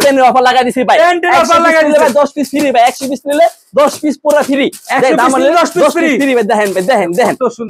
পেনের অফার লাগাই দিছি ভাই, প্যান্টের অফার লাগাই দিছি ভাই 10 পিস ফ্রি ভাই, 100 পিস নিলে 10 পিস পুরো ফ্রি, 10 পিস ফ্রি ভাই। দেখেন ভাই, দেখেন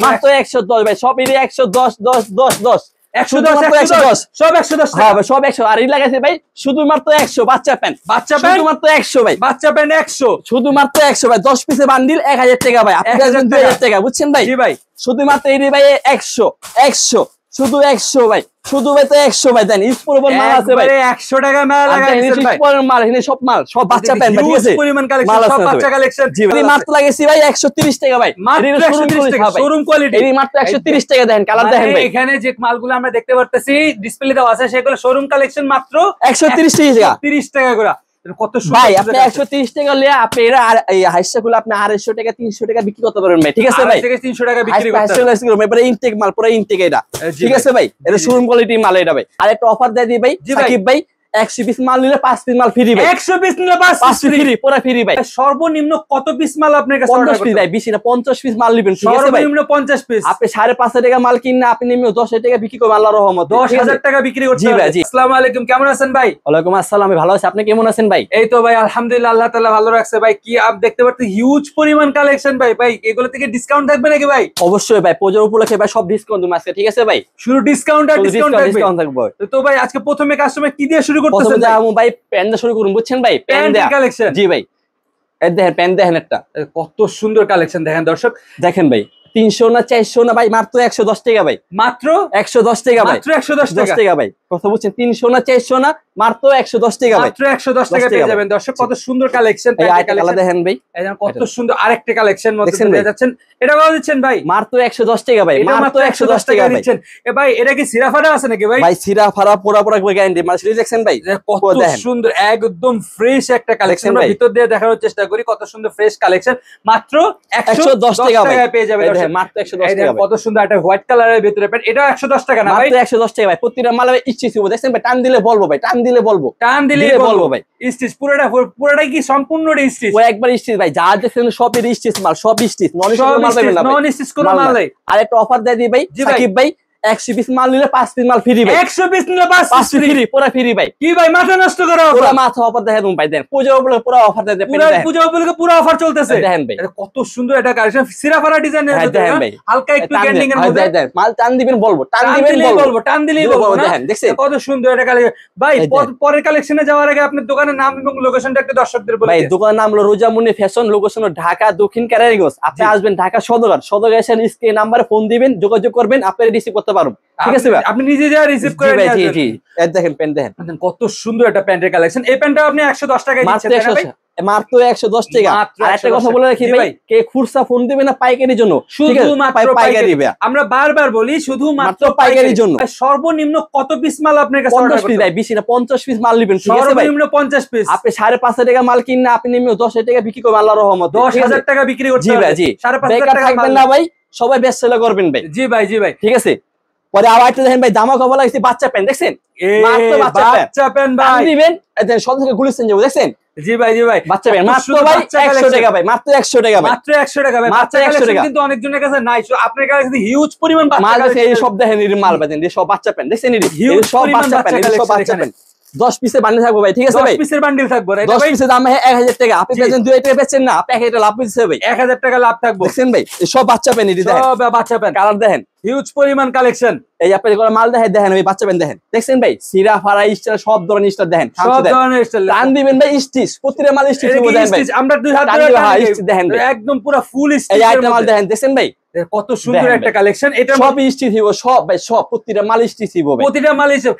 মাত্র 110 ভাই, সব এর 110 10 10 10 110 সব 110 হ্যাঁ ভাই, সব 100। আর এই লাগাইছে ভাই শুধুমাত্র 100 বাচ্চা প্যান্ট, শুধুমাত্র 100 ভাই, বাচ্চা প্যান্ট 100, শুধুমাত্র 100 ভাই, 10 পিসের বান্ডিল 1000 টাকা ভাই, আপনি 2000 টাকা, বুঝছেন ভাই? জি ভাই, শুধুমাত্র এই ভাই 100 শুধু 100 ভাই, শুধু ভাই তো 100 ভাই। দেন স্পোর্ট মাল আছে ভাই, 100 টাকা মাল লাগাইছেন ভাই, স্পোর্ট মাল এখানে সব মাল, সব বাচ্চা প্যান্ট ভাই, ঠিক আছে? পরিমাণ কালেকশন, সব বাচ্চা কালেকশন। জি ভাই, মাত্র লাগাইছি ভাই 130 টাকা ভাই, মাত্র 130 টাকা শোরুম কোয়ালিটি, এই মাত্র 130 টাকা। দেখেন কালার দেখেন ভাই, এখানে যে মালগুলো আমরা দেখতে পারতেছি ডিসপ্লে দেওয়া আছে সেগুলো শোরুম কালেকশন, মাত্র 130 টাকা, 30 টাকা করে। কত সুন্দর ভাই, আপনি 130 টাকা নিয়ে আপনি এরা আর এই হাইসা গুলো আপনি 250 টাকা 300 টাকা বিক্রি করতে পারবেন ভাই, ঠিক আছে ভাই? 300 টাকা বিক্রি করতে পারবেন। এবারে ইনটেক মাল, পুরো ইনটেক এটা, ঠিক আছে ভাই? এটা শোরুম কোয়ালিটি মাল এটা ভাই। আর একটা অফার দিয়ে দিই ভাই, সাকিব ভাই, 100 পিস মাল নিলে 5 পিস মাল ফ্রি ভাই, 100 পিস নিলে 5 পিস ফ্রি, পুরো ফ্রি ভাই। সর্বনিম্ন কত পিস মাল আপনার কাছে? 50 পিস ভাই, বেশি না, 50 পিস মাল নেবেন, ঠিক আছে ভাই? সর্বনিম্ন 50 পিস। আপনি 5.5 টাকা মাল কিনলে আপনি নিম্ন 10 টাকা বিক্রি করবেন, আল্লাহর রহমতে 10,000 টাকা বিক্রি করতে হবে। আসসালামু আলাইকুম, কেমন আছেন ভাই? ওয়ালাইকুম আসসালাম, আমি ভালো আছি, আপনি কেমন আছেন ভাই? এই তো ভাই আলহামদুলিল্লাহ, আল্লাহ তাআলা ভালো রাখছে ভাই। কি আপ দেখতে পাচ্ছেন হিউজ পরিমাণ কালেকশন ভাই, ভাই এগুলো থেকে ডিসকাউন্ট থাকবে নাকি ভাই? অবশ্যই ভাই, পুজোর উপলক্ষে ভাই সব ডিসকাউন্ট দিন আজকে, ঠিক আছে ভাই? শুরু ডিসকাউন্ট আর ডিসকাউন্ট থাকবে। তো ভাই আজকে প্রথমে কাস্টমার কি দিয়ে শুরু করতেছেন? প্রথমে ভাই প্যান্ট দিয়ে শুরু করুন, বুঝছেন ভাই? প্যান্ট কালেকশন, জি ভাই, এই দেখেন প্যান্ট দেখেন, একটা কত সুন্দর কালেকশন দেখেন দর্শক, দেখেন ভাই, 300 না 400 না ভাই, মাত্র 110 টাকা ভাই, মাত্র 110 টাকা ভাই, মাত্র 110 টাকা ভাই, কথা বুঝছেন? 300 না 400 না, মাত্র 110 টাকা ভাই, মাত্র 110 টাকা পেয়ে যাবেন দর্শক। কত সুন্দর কালেকশন, এই আইটেমগুলো দেখেন ভাই, এই কত সুন্দর আরেকটা কালেকশন মধ্যে পেয়ে যাচ্ছেন। এটা কত দিচ্ছেন ভাই? মাত্র 110 টাকা ভাই, মাত্র 110 টাকা দিচ্ছেন। এ ভাই এটা কি সিরাফারা আছে নাকি ভাই? ভাই সিরাফারা পুরো গ্যারান্টি, মানে সিরিজ দেখছেন ভাই, কত সুন্দর একদম ফ্রেশ একটা কালেকশন। আমরা ভিতর দিয়ে দেখানোর চেষ্টা করি, কত সুন্দর ফ্রেশ কালেকশন, মাত্র 110 টাকা পেয়ে যাবেন দর্শক, মাত্র 110 টাকা। কত সুন্দর একটা হোয়াইট কালারের ভিতরে প্যান্ট, এটা 110 টাকা না ভাই? মাত্র 110 টাকা ভাই, প্রতিটা মালে স্টিচ হবে, দেখছেন ভাই? টান দিলে বলবো ভাই, টান দিলে বলবো, টান দিলে বলবো ভাই। স্টিচ পুরোটাই কি সম্পূর্ণ স্টিচ? ও একবার স্টিচ ভাই, যা দেখছেন সবই স্টিচ মাল, সব স্টিচ, নন স্টিচ কোনো মাল নাই। আর একটা অফার দিয়ে দিই ভাই, সাকিব ভাই, 100 পিস মাল নিলে 5 পিস মাল ফ্রি ভাই, 100 পিস নিলে 5 পিস ফ্রি, পুরো ফ্রি ভাই। কি ভাই মাথা নষ্ট করো? পুরো মাথা অফার দেখেন ভাই, দেন পূজা উপলক্ষে পুরো অফার দিয়ে দেন, পূজা উপলক্ষে পুরো অফার চলতেছে, দেখেন ভাই কত সুন্দর এটা কালেকশন, সিরাফারা ডিজাইনের দেখেন ভাই, হালকা একটু ট্রেন্ডিং এর মধ্যে। দেন মাল টান দিবেন বলবো, টান দিবেন বলবো, টান দিলেই বলবো। দেখেন দেখছেন কত সুন্দর এটা কালেকশন ভাই। পরের কালেকশনে যাওয়ার আগে আপনার দোকানের নাম এবং লোকেশনটা একটু দর্শকদের বলে ভাই। দিন। দোকানের নাম হলো রোজামুনি ফ্যাশন, লোকেশন ঢাকা দক্ষিণ কেরানীগঞ্জ। আপনি আসবেন ঢাকা সদর এসে স্ক্রিন নাম্বারে ফোন দিবেন, যোগাযোগ করবেন, আপনারা রিসিভ করতে পারবেন, ঠিক আছে ভাই? আপনি নিজে যা রিসিভ করে নিয়ে আসবেন। জি এই দেখেন প্যান্ট দেখেন, কত সুন্দর একটা প্যান্টের কালেকশন। এই প্যান্টটা আপনি 110 টাকায় দিচ্ছেন তাই না ভাই? মাত্র 110 টাকা। আর একটা কথা বলে রাখি ভাই, কে খুচরা ফোন দিবে না পাইকারির জন্য? শুধুমাত্র পাইকারি। আমরা বারবার বলি শুধুমাত্র পাইকারির জন্য। সর্বনিম্ন কত পিস মাল আপনার কাছে? 50 পিস ভাই, বেশি না, 50 পিস মাল নেবেন, ঠিক আছে ভাই? সর্বনিম্ন 50 পিস। আপনি 5.5 টাকা মাল কিনলে আপনি নিম্ন 10 টাকা বিক্রি করবেন, আল্লাহর রহমতে 10,000 টাকা বিক্রি করতে হবে। জি ভাই, জি 5.5 টাকা থাকবেন না ভাই, সবাই বেস্ট সেল করবেন ভাই। জি ভাই, জি ভাই, ঠিক আছে। পরে আবার একটা দেখেন ভাই, জামা কাপড় লাগছে বাচ্চা প্যান্ট, দেখছেন? মাত্র বাচ্চা প্যান্ট ভাই দিবেন, সব থেকে গুলিস্তান যাবো, দেখছেন? জি ভাই, জি ভাই, বাচ্চা প্যান্ট মাত্র ভাই 100 টাকা ভাই, মাত্র 100 টাকা ভাই, মাত্র 100 টাকা ভাই। মাত্র 100 টাকা কিন্তু অনেকজনের কাছে নাই, আপনার কাছে হিউজ পরিমাণ মাল আছে। এই সব দেখেন, এই মাল বাজেন, এই সব বাচ্চা প্যান্ট, দেখছেন? এই সব বাচ্চা প্যান্ট, সব বাচ্চা প্যান্ট 10 পিসের বান্ডিল থাকবে ভাই, ঠিক আছে ভাই? 10 পিসের বান্ডিল থাকবে ভাই। 10 পিসের দাম 1000 টাকা, আপনি পেয়েছেন 2 টাকা বেচছেন না, আপনি 1000 টাকা লাভ দিতে ভাই, 1000 টাকা লাভ থাকবে, দেখছেন ভাই? এই সব বাচ্চা প্যান্ট, এই দেখেন সব বাচ্চা প্যান্ট, কালার দেখেন, হিউজ পরিমাণ কালেকশন। এই আপনি করে মাল দেখেন ওই বাচ্চা প্যান্ট দেখেন, দেখছেন ভাই? সিরা ফারা স্টাইল, সব ধরনের স্টাইল দেখেন, সব ধরনের স্টাইল। টান দিবেন ভাই স্টিচ, প্রতিটা মাল স্টিচ হবে, দেখেন ভাই? আমরা 2 হাত ধরে দেখেন ভাই, একদম পুরো ফুল স্টিচ। এই আইটেম মাল দেখেন, দেখছেন ভাই? কত সুন্দর একটা কালেকশন। এটা সব স্টিচ দিব, সব ভাই, সব প্রতিটা মাল স্টিচ দিব ভাই, প্রতিটা মাল হিসেব।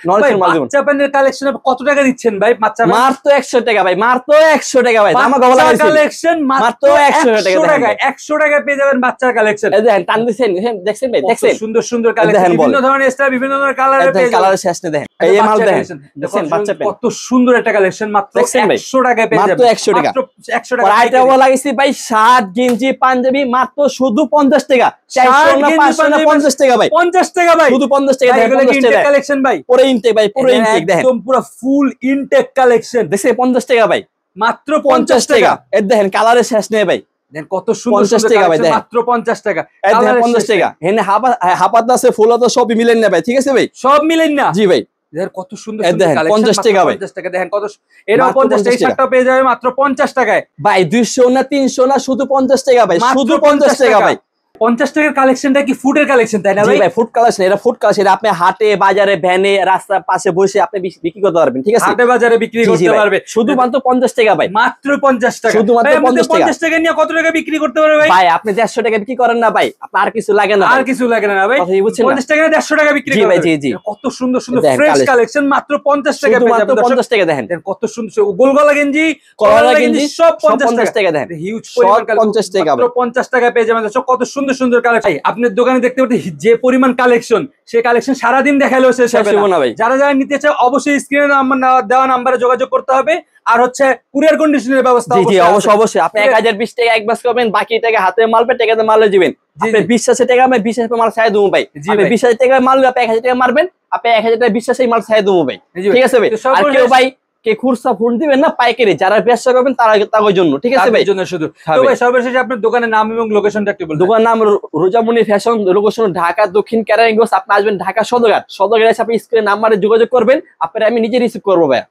বাচ্চা প্যান্টের কালেকশন কত টাকা দিচ্ছেন ভাই? বাচ্চা মাত্র 100 টাকা ভাই, মাত্র 100 টাকা ভাই। জামা কাপড় কালেকশন মাত্র 100 টাকা, 100 টাকায় পেয়ে যাবেন বাচ্চার কালেকশন। এই দেখেন টান দিছেন, দেখছেন ভাই? দেখছেন সুন্দর সুন্দর কালেকশন, বিভিন্ন ধরনের স্টাইল, বিভিন্ন ধরনের কালারে পেয়ে যাবেন। কালারের শেষ নেই, দেখেন এই মাল দেখেন, দেখেন বাচ্চা প্যান্ট কত সুন্দর একটা কালেকশন, মাত্র 100 টাকায় পেয়ে যাবেন, মাত্র 100 টাকা, মাত্র 100 টাকা। আইটেম লাগাইছি ভাই, শার্ট গেঞ্জি পাঞ্জাবি মাত্র শুধু 50 টাকা, 400 না 500 না 50 টাকা ভাই, 50 টাকা ভাই, শুধু 50 টাকা। এগুলো কি ইনটেক কালেকশন ভাই? পুরো ইনটেক ভাই, পুরো ইনটেক দেখেন, একদম পুরো ফুল ইনটেক কালেকশন, দেখছেন? 50 টাকা ভাই, মাত্র 50 টাকা। এর দেখেন কালারের শেষ নেই ভাই, দেন কত সুন্দর 50 টাকা ভাই, মাত্র 50 টাকা, এই দেখেন 50 টাকা। এখানে হাফাত আছে, ফুল আছে, সবই মিলেন না ভাই, ঠিক আছে ভাই? সব মিলেন না, জি ভাই। কত সুন্দর দেখেন 50 টাকা ভাই, 50 টাকা দেখেন কত, এটাও 50 টাকা, এই শার্টটা পেয়ে যাবে মাত্র 50 টাকায় ভাই। 200 না 300 না, শুধু 50 টাকা ভাই, শুধু 50 টাকা ভাই। 50 টাকার কালেকশনটা কি ফুডের কালেকশন তাই না ভাই? ভাই ফুড কালেকশন, এটা ফুড কালেকশন, আপনি হাটে বাজারে ভ্যানে রাস্তার পাশে বসে আপনি বিক্রি করতে পারবেন, ঠিক আছে? হাটে বাজারে বিক্রি করতে পারবে শুধুমাত্র 50 টাকা ভাই, মাত্র 50 টাকা। শুধুমাত্র 50 টাকা নিয়ে কত টাকা বিক্রি করতে পারবে ভাই? ভাই আপনি 150 টাকা বিক্রি করেন না ভাই, আপনার আর কিছু লাগে না, আর কিছু লাগে না ভাই। 50 টাকা 150 টাকা বিক্রি করবে। জি জি। কত সুন্দর সুন্দর ফ্রেশ কালেকশন মাত্র 50 টাকা পেয়ে যাবেন। 50 টাকা দেখেন কত সুন্দর গোলগলা গেঞ্জি, কলার গেঞ্জি সব 50 টাকা দেখেন, হিউজ পরিমাণ 50 টাকা মাত্র 50 টাকা পেয়ে যাবেন। কত সুন্দর সুন্দর কালেকশন আপনার দোকানে দেখতে পাচ্ছেন, যে পরিমাণ কালেকশন, সেই কালেকশন সারাদিন দেখালেও শেষ হবে না ভাই। যারা যারা নিতে চায় অবশ্যই স্ক্রিনে দেওয়া নাম্বারে যোগাযোগ করতে হবে। আর হচ্ছে কুরিয়ার কন্ডিশনের ব্যবস্থা অবশ্যই আপনি 1020 টাকা অ্যাডভান্স করবেন, বাকি টাকা হাতে মাল পে টাকাতে মাল দিবেন। আপনি বিশ্বাসে টাকা আমি বিশ্বাসে মাল ছাই দেবো ভাই, আপনি বিশ্বাসে টাকা মাল আপনি 1000 টাকা মারবেন, আপনি 1000 টাকা বিশ্বাসে মাল ছাই দেবো ভাই, ঠিক আছে ভাই? আর কেউ ভাই কে খুরসা ফোন দিবেন না, পাইকারি যারা ব্যবসা করবেন তার জন্য, ঠিক আছে ভাই? শুধু তো ভাই সর্বশেষে আপনার দোকানের নাম এবং লোকেশনটা একটু বলুন। দোকানের নাম রোজামণি ফ্যাশন, লোকেশন ঢাকা দক্ষিণ ক্যারানীগঞ্জ। আপনি আসবেন ঢাকা সদরঘাট, সদরঘাটে আপনি স্ক্রিনে নাম্বারে যোগাযোগ করবেন, আপনারা আমি নিজে রিসিভ করবো ভাই।